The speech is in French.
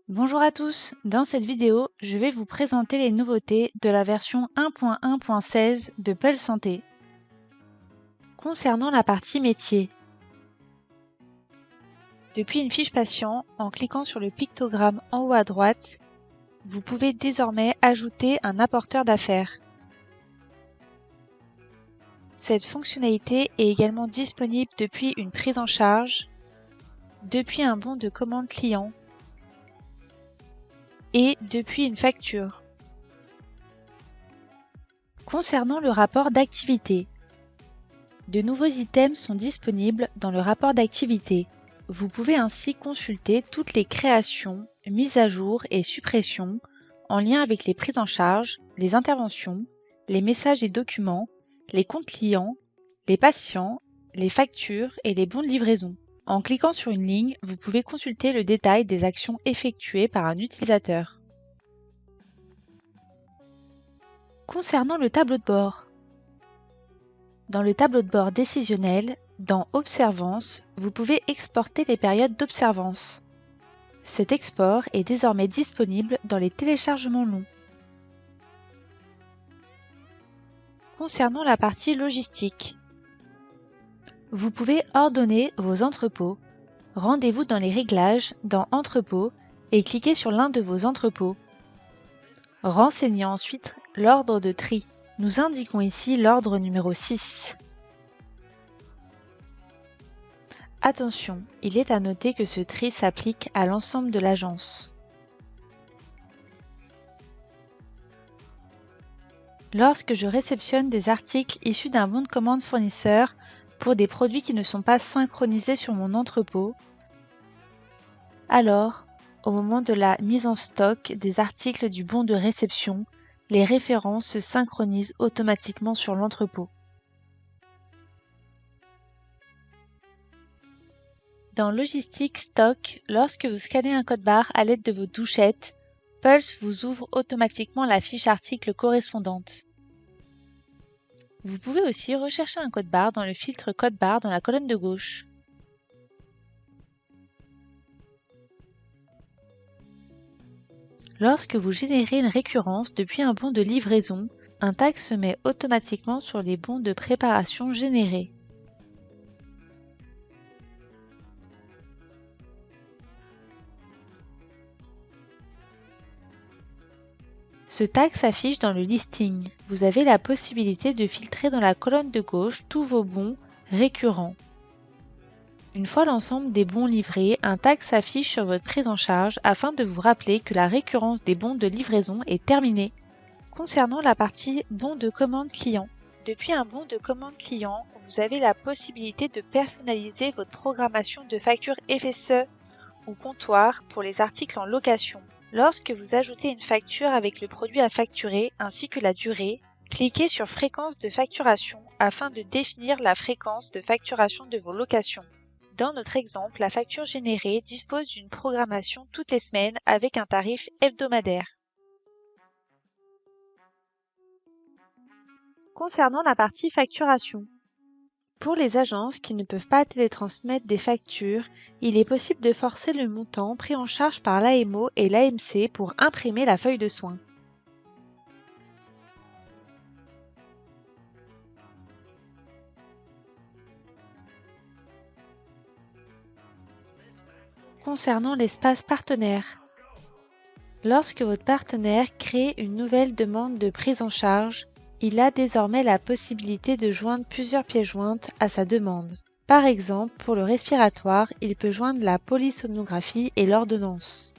Bonjour à tous, dans cette vidéo, je vais vous présenter les nouveautés de la version 1.1.16 de Pulse Santé. Concernant la partie métier, depuis une fiche patient, en cliquant sur le pictogramme en haut à droite, vous pouvez désormais ajouter un apporteur d'affaires. Cette fonctionnalité est également disponible depuis une prise en charge, depuis un bon de commande client et depuis une facture. Concernant le rapport d'activité, de nouveaux items sont disponibles dans le rapport d'activité. Vous pouvez ainsi consulter toutes les créations, mises à jour et suppressions en lien avec les prises en charge, les interventions, les messages et documents, les comptes clients, les patients, les factures et les bons de livraison. En cliquant sur une ligne, vous pouvez consulter le détail des actions effectuées par un utilisateur. Concernant le tableau de bord, dans le tableau de bord décisionnel, dans Observance, vous pouvez exporter les périodes d'observance. Cet export est désormais disponible dans les téléchargements longs. Concernant la partie logistique, vous pouvez ordonner vos entrepôts. Rendez-vous dans les réglages, dans Entrepôts et cliquez sur l'un de vos entrepôts. Renseignez ensuite l'ordre de tri. Nous indiquons ici l'ordre numéro 6. Attention, il est à noter que ce tri s'applique à l'ensemble de l'agence. Lorsque je réceptionne des articles issus d'un bon de commande fournisseur pour des produits qui ne sont pas synchronisés sur mon entrepôt, alors, au moment de la mise en stock des articles du bon de réception, les références se synchronisent automatiquement sur l'entrepôt. Dans Logistique Stock, lorsque vous scannez un code barre à l'aide de vos touchettes, Pulse vous ouvre automatiquement la fiche article correspondante. Vous pouvez aussi rechercher un code barre dans le filtre code barre dans la colonne de gauche. Lorsque vous générez une récurrence depuis un bon de livraison, un tag se met automatiquement sur les bons de préparation générés. Ce tag s'affiche dans le listing. Vous avez la possibilité de filtrer dans la colonne de gauche tous vos bons récurrents. Une fois l'ensemble des bons livrés, un tag s'affiche sur votre prise en charge afin de vous rappeler que la récurrence des bons de livraison est terminée. Concernant la partie bons de commande client, depuis un bon de commande client, vous avez la possibilité de personnaliser votre programmation de facture FSE ou comptoir pour les articles en location. Lorsque vous ajoutez une facture avec le produit à facturer ainsi que la durée, cliquez sur Fréquence de facturation afin de définir la fréquence de facturation de vos locations. Dans notre exemple, la facture générée dispose d'une programmation toutes les semaines avec un tarif hebdomadaire. Concernant la partie facturation, pour les agences qui ne peuvent pas télétransmettre des factures, il est possible de forcer le montant pris en charge par l'AMO et l'AMC pour imprimer la feuille de soins. Concernant l'espace partenaire, lorsque votre partenaire crée une nouvelle demande de prise en charge, il a désormais la possibilité de joindre plusieurs pièces jointes à sa demande. Par exemple, pour le respiratoire, il peut joindre la polysomnographie et l'ordonnance.